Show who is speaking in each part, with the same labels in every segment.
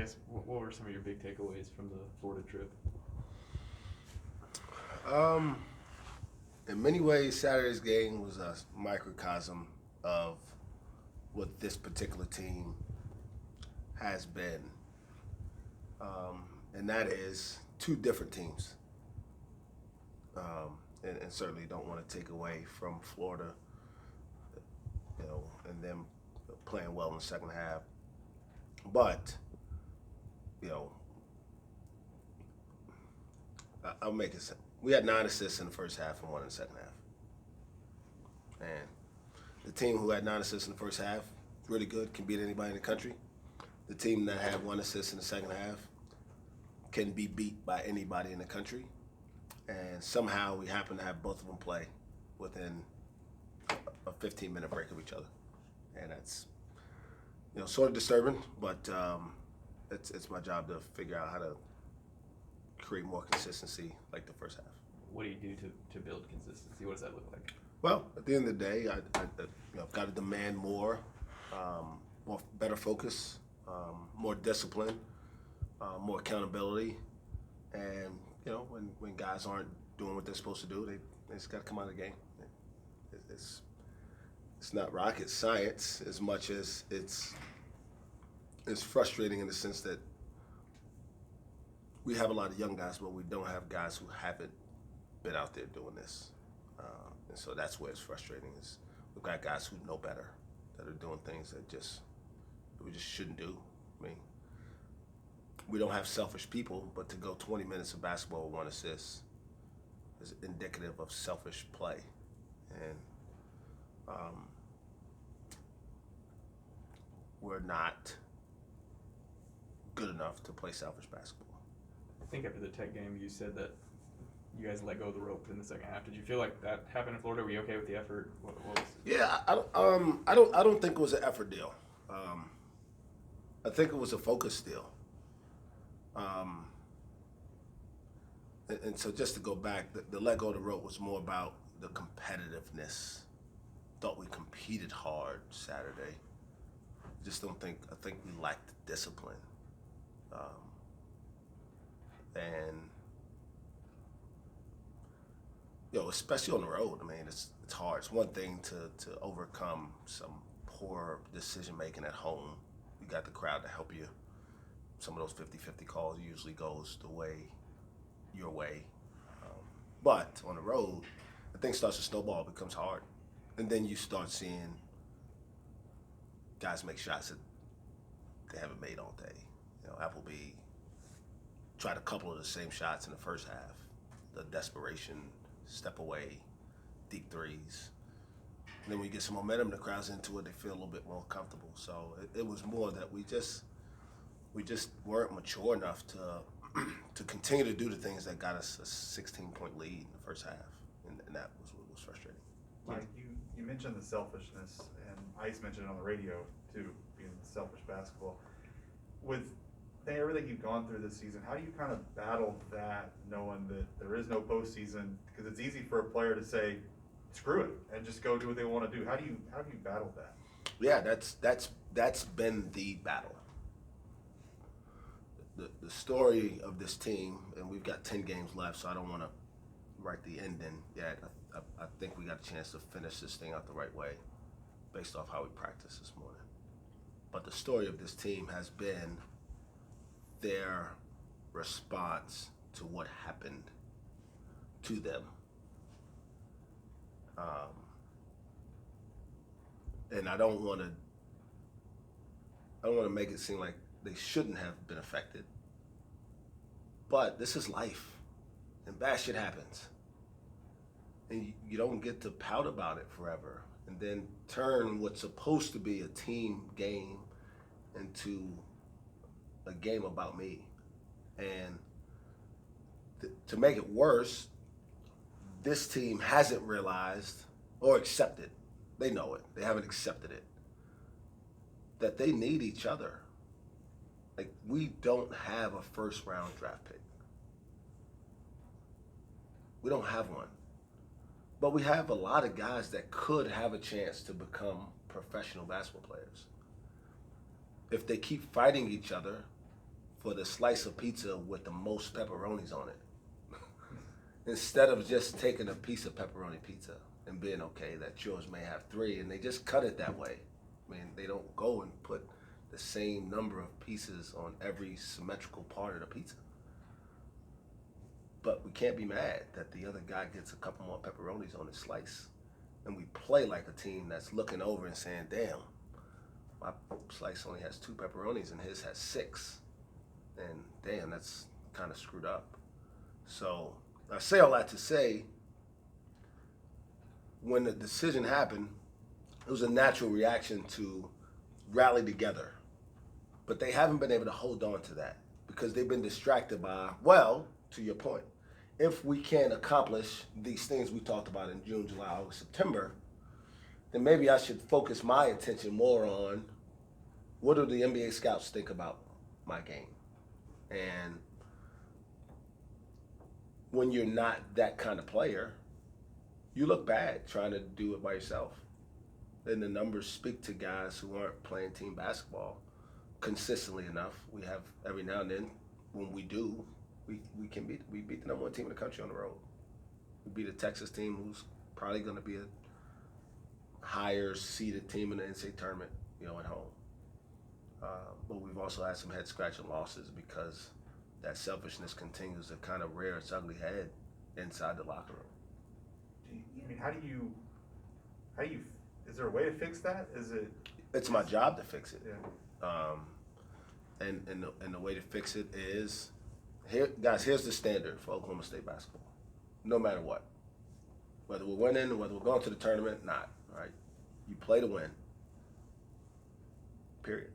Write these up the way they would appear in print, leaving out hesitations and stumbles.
Speaker 1: guess what were some of your big takeaways from the Florida trip?
Speaker 2: Um, in many ways, Saturday's game was a microcosm of what this particular team has been, and that is two different teams. And certainly don't want to take away from Florida, and them playing well in the second half. But, you know, I'll make it simple. We had 9 assists in the first half and 1 in the second half. And the team who had 9 assists in the first half, really good, can beat anybody in the country. The team that had 1 assist in the second half can be beat by anybody in the country. And somehow we happen to have both of them play within a 15-minute break of each other. And that's, sort of disturbing, but it's my job to figure out how to create more consistency like the first half.
Speaker 1: What do you do to build consistency? What does that look like?
Speaker 2: Well, at the end of the day, I've got to demand more better focus, more discipline, more accountability, and when guys aren't doing what they're supposed to do, they just got to come out of the game. It's not rocket science as much as it's frustrating in the sense that we have a lot of young guys, but we don't have guys who haven't been out there doing this. And so that's where it's frustrating is we've got guys who know better, that are doing things that we just shouldn't do. I mean, we don't have selfish people, but to go 20 minutes of basketball with 1 assist is indicative of selfish play. And we're not good enough to play selfish basketball.
Speaker 1: I think after the Tech game, you said that you guys let go of the rope in the second half. Did you feel like that happened in Florida? Were you okay with the effort? What was?
Speaker 2: Yeah, I don't think it was an effort deal. I think it was a focus deal. And so just to go back, the let go of the rope was more about the competitiveness. Thought we competed hard Saturday. I think we lacked discipline. And especially on the road, I mean, it's hard. It's one thing to overcome some poor decision making at home. You got the crowd to help you. Some of those 50-50 calls usually goes your way. But on the road, the thing starts to snowball, it becomes hard. And then you start seeing guys make shots that they haven't made all day. Appleby tried a couple of the same shots in the first half. The desperation, step away, deep threes. And then when you get some momentum, the crowd's into it, they feel a little bit more comfortable. So it was more that we just weren't mature enough to continue to do the things that got us a 16-point lead in the first half. And that was what was frustrating.
Speaker 3: Mike, you mentioned the selfishness, and Ice mentioned it on the radio too, being selfish basketball. With everything you've gone through this season, how do you kind of battle that, knowing that there is no postseason? Because it's easy for a player to say, "Screw it," and just go do what they want to do. How do you battle that?
Speaker 2: Yeah, that's been the battle. The story of this team, and we've got 10 games left, so I don't want to write the ending yet. I think we got a chance to finish this thing out the right way based off how we practiced this morning. But the story of this team has been their response to what happened to them. And I don't want to make it seem like they shouldn't have been affected. But this is life, and bad shit happens. And you don't get to pout about it forever and then turn what's supposed to be a team game into a game about me. And to make it worse, this team hasn't realized or accepted, they know it, they haven't accepted it, that they need each other. Like, we don't have a first round draft pick. We don't have one. But we have a lot of guys that could have a chance to become professional basketball players. If they keep fighting each other for the slice of pizza with the most pepperonis on it. Instead of just taking a piece of pepperoni pizza and being okay that yours may have 3, and they just cut it that way. I mean, they don't go and put the same number of pieces on every symmetrical part of the pizza. But we can't be mad that the other guy gets a couple more pepperonis on his slice. And we play like a team that's looking over and saying, damn, my slice only has 2 pepperonis and his has 6. And damn, that's kind of screwed up. So I say all that to say, when the decision happened, it was a natural reaction to rally together. But they haven't been able to hold on to that because they've been distracted by, well, to your point, if we can't accomplish these things we talked about in June, July, August, September, then maybe I should focus my attention more on what do the NBA scouts think about my game. And when you're not that kind of player, you look bad trying to do it by yourself. And the numbers speak to guys who aren't playing team basketball consistently enough. We have every now and then, when we do, we beat the number 1 team in the country on the road. We beat a Texas team who's probably going to be a higher seeded team in the NCAA tournament, at home. But we've also had some head scratching losses because that selfishness continues to kind of rear its ugly head inside the locker room.
Speaker 3: I mean, how do you, is there a way to fix that?
Speaker 2: It's my job to fix it.
Speaker 3: Yeah.
Speaker 2: And the way to fix it is, guys, here's the standard for Oklahoma State basketball. No matter what. Whether we're winning, whether we're going to the tournament, not, right? You play to win. Period.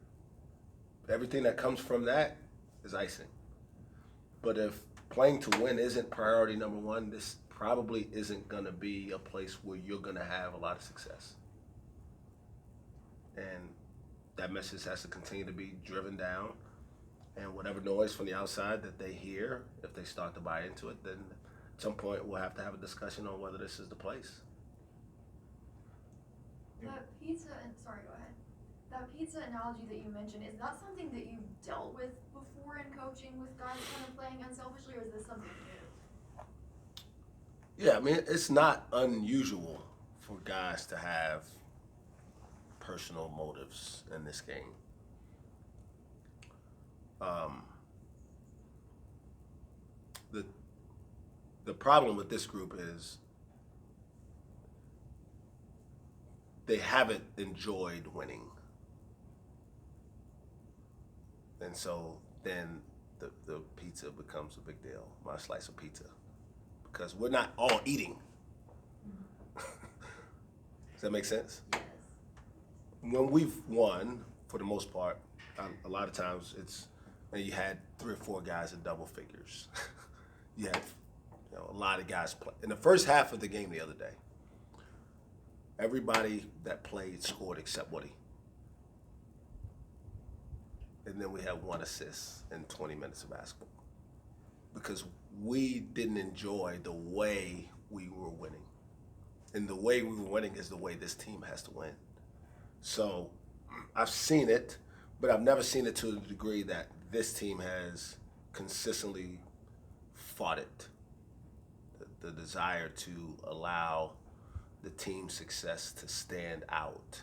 Speaker 2: Everything that comes from that is icing. But if playing to win isn't priority number 1, this probably isn't going to be a place where you're going to have a lot of success. And that message has to continue to be driven down. And whatever noise from the outside that they hear, if they start to buy into it, then at some point we'll have to have a discussion on whether this is the place.
Speaker 4: That pizza, sorry, go ahead. That pizza analogy that you mentioned, is that something that you've dealt with before in coaching with guys kind of playing unselfishly, or is this something new?
Speaker 2: Yeah, I mean, it's not unusual for guys to have personal motives in this game. The problem with this group is they haven't enjoyed winning. And so then the pizza becomes a big deal, my slice of pizza. Because we're not all eating. Does that make sense?
Speaker 4: Yes.
Speaker 2: When we've won, for the most part, a lot of times you had 3 or 4 guys in double figures. You had a lot of guys play. In the first half of the game the other day, everybody that played scored except Woody. And then we had 1 assist in 20 minutes of basketball. Because we didn't enjoy the way we were winning. And the way we were winning is the way this team has to win. So I've seen it, but I've never seen it to the degree that this team has consistently fought it. The desire to allow the team's success to stand out.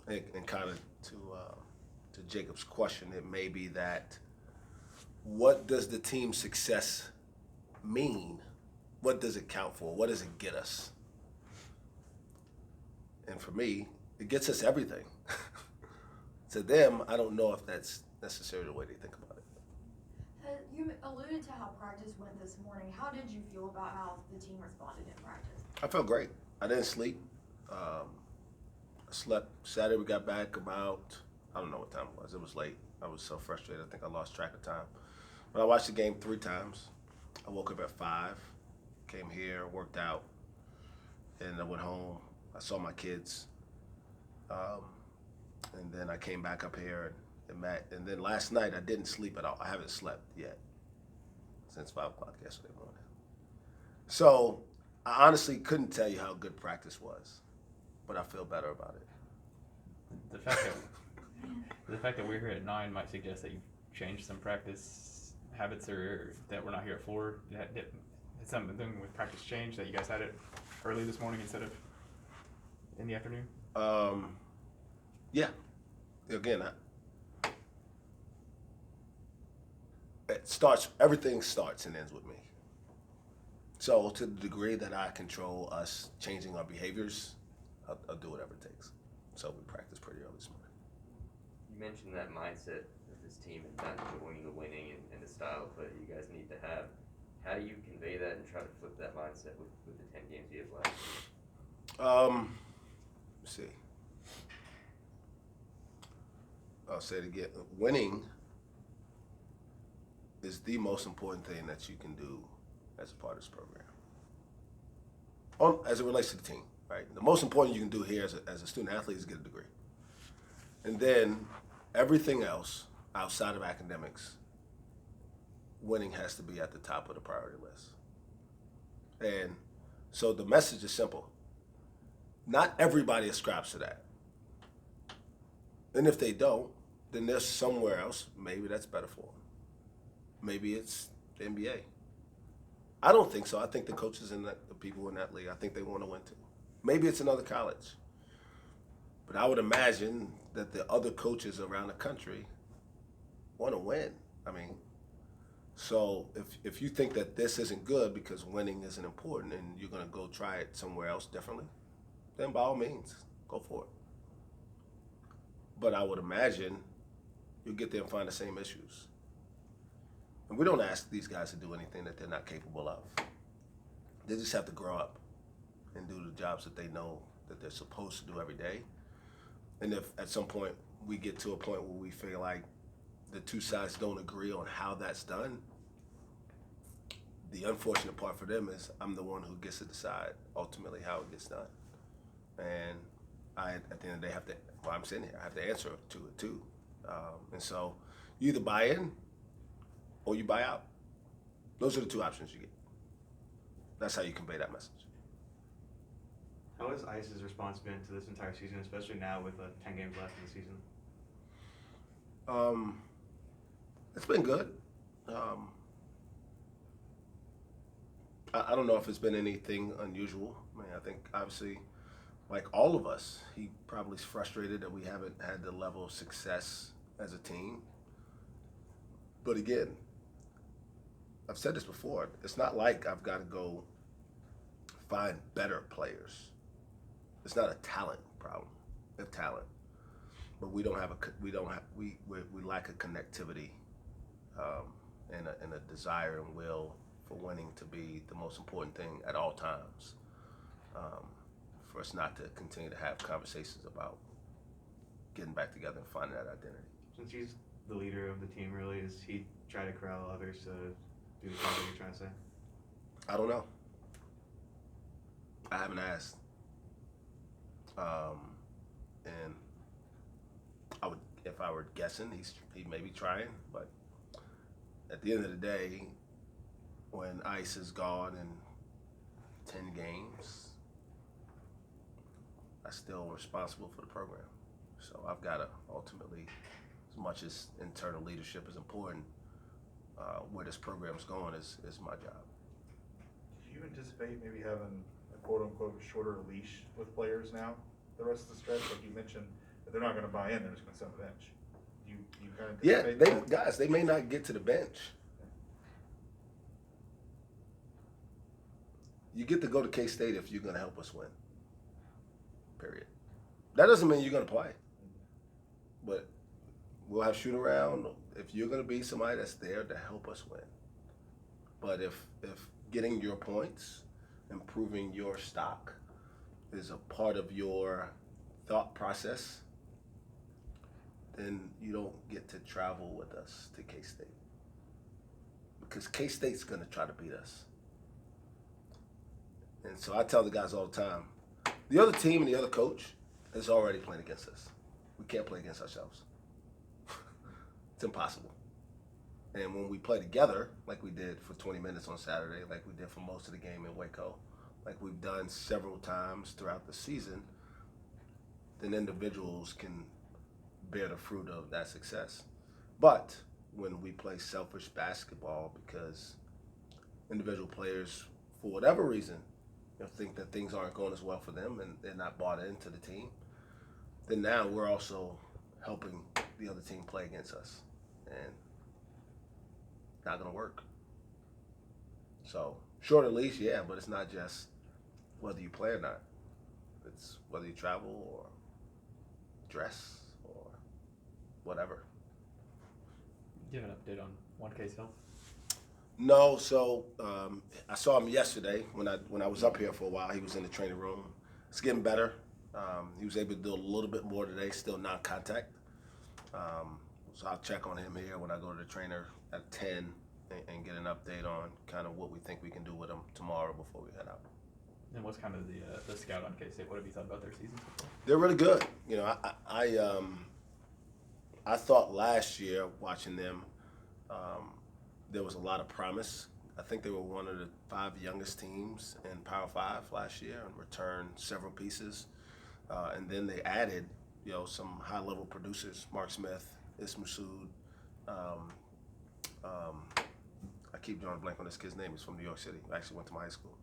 Speaker 2: And kind of to Jacob's question, it may be that, what does the team's success mean? What does it count for? What does it get us? And for me, it gets us everything. To them, I don't know if that's necessarily the way they think about it.
Speaker 4: You alluded to how practice went this morning. How did you feel about how the team responded in practice?
Speaker 2: I felt great. I didn't sleep. I slept Saturday. We got back about, I don't know what time it was. It was late. I was so frustrated. I think I lost track of time. But I watched the game 3 times. I woke up at 5, came here, worked out, and I went home. I saw my kids. And then I came back up here and met. And then last night I didn't sleep at all. I haven't slept yet since 5 o'clock yesterday morning. So I honestly couldn't tell you how good practice was, but I feel better about it.
Speaker 1: The fact that The fact that we're here at 9 might suggest that you've changed some practice habits, or that we're not here at 4. Did something with practice change that you guys had it early this morning instead of in the afternoon?
Speaker 2: Yeah. Again, everything starts and ends with me. So to the degree that I control us changing our behaviors, I'll do whatever it takes. So we practice pretty early this morning.
Speaker 5: You mentioned that mindset of this team and not enjoying the winning and the style of play that you guys need to have. How do you convey that and try to flip that mindset with the 10 games you have left?
Speaker 2: Let's see. I'll say it again. Winning is the most important thing that you can do as a part of this program. As it relates to the team, right? The most important you can do here as a student athlete is get a degree. And then everything else outside of academics, winning has to be at the top of the priority list. And so the message is simple. Not everybody ascribes to that. And if they don't, then there's somewhere else, maybe that's better for them. Maybe it's the NBA. I don't think so. I think the coaches and the people in that league, I think they want to win too. Maybe it's another college. But I would imagine that the other coaches around the country want to win. I mean, so if you think that this isn't good because winning isn't important and you're going to go try it somewhere else differently, then by all means, go for it. But I would imagine you'll get there and find the same issues. And we don't ask these guys to do anything that they're not capable of. They just have to grow up and do the jobs that they know that they're supposed to do every day. And if at some point we get to a point where we feel like the two sides don't agree on how that's done, the unfortunate part for them is I'm the one who gets to decide ultimately how it gets done. And I, at the end of the day, while I'm sitting here, I have to answer to it too. And so you either buy in or you buy out. Those are the two options you get. That's how you convey that message.
Speaker 6: How has ICE's response been to this entire season, especially now with 10 games left in the season?
Speaker 2: It's been good. I don't know if it's been anything unusual. I mean, I think obviously, like all of us, he probably is frustrated that we haven't had the level of success as a team. But again, I've said this before, it's not like I've got to go find better players. It's not a talent problem. We have talent, but we lack a connectivity and a desire and will for winning to be the most important thing at all times. For us not to continue to have conversations about getting back together and finding that identity.
Speaker 6: Since he's the leader of the team, really, does he try to corral others to do the same thing you're trying to say?
Speaker 2: I don't know. I haven't asked. And if I were guessing, he may be trying, but at the end of the day, when ICE is gone in 10 games, I'm still responsible for the program. So I've got to ultimately, as much as internal leadership is important, where this program is going is my job.
Speaker 3: Do you anticipate maybe having a quote-unquote shorter leash with players now the rest of the stretch? Like you mentioned, if they're not going to buy in, they're just going to sit on the bench. You kind of anticipate that?
Speaker 2: They may not get to the bench. You get to go to K-State if you're going to help us win. Period. That doesn't mean you're going to play. But we'll have shoot around if you're going to be somebody that's there to help us win. But if getting your points, improving your stock is a part of your thought process, then you don't get to travel with us to K-State. Because K-State's going to try to beat us. And so I tell the guys all the time, the other team and the other coach is already playing against us. We can't play against ourselves. It's impossible. And when we play together, like we did for 20 minutes on Saturday, like we did for most of the game in Waco, like we've done several times throughout the season, then individuals can bear the fruit of that success. But when we play selfish basketball because individual players, for whatever reason, think that things aren't going as well for them and they're not bought into the team, then now we're also helping the other team play against us. And not going to work. So, shorter leash, yeah, but it's not just whether you play or not. It's whether you travel or dress or whatever.
Speaker 1: Do you have an update on 1K's health?
Speaker 2: No, so I saw him yesterday when I was up here for a while. He was in the training room. It's getting better. He was able to do a little bit more today, still non-contact. So I'll check on him here when I go to the trainer at 10 and get an update on kind of what we think we can do with him tomorrow before we head out.
Speaker 1: And what's kind of the scout on K-State? What have you thought about their season so far?
Speaker 2: They're really good. I thought last year watching them, there was a lot of promise. I think they were one of the 5 youngest teams in Power 5 last year and returned several pieces. And then they added, some high-level producers, Mark Smith, Ismail Sood. I keep drawing a blank on this kid's name. He's from New York City. I actually went to my high school.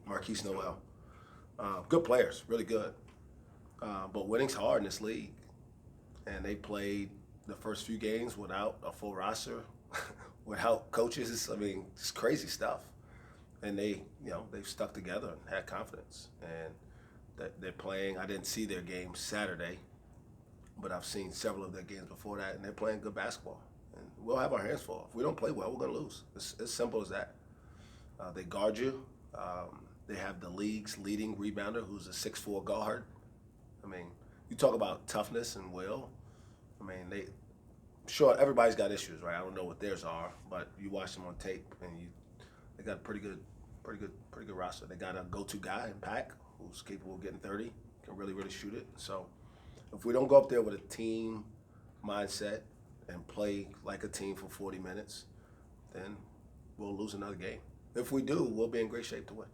Speaker 2: Marquise Noel. Good players, really good. But winning's hard in this league. And they played the first few games without a full roster, without coaches. I mean, it's crazy stuff. And they've stuck together and had confidence. And they're playing. I didn't see their game Saturday, but I've seen several of their games before that, and they're playing good basketball. And we'll have our hands full. If we don't play well, we're going to lose. It's as simple as that. They guard you. They have the league's leading rebounder, who's a 6'4" guard. I mean, you talk about toughness and will. I mean, sure, everybody's got issues, right? I don't know what theirs are, but you watch them on tape, and they got a pretty good roster. They got a go-to guy in Pack, who's capable of getting 30, can really, really shoot it. So if we don't go up there with a team mindset and play like a team for 40 minutes, then we'll lose another game. If we do, we'll be in great shape to win.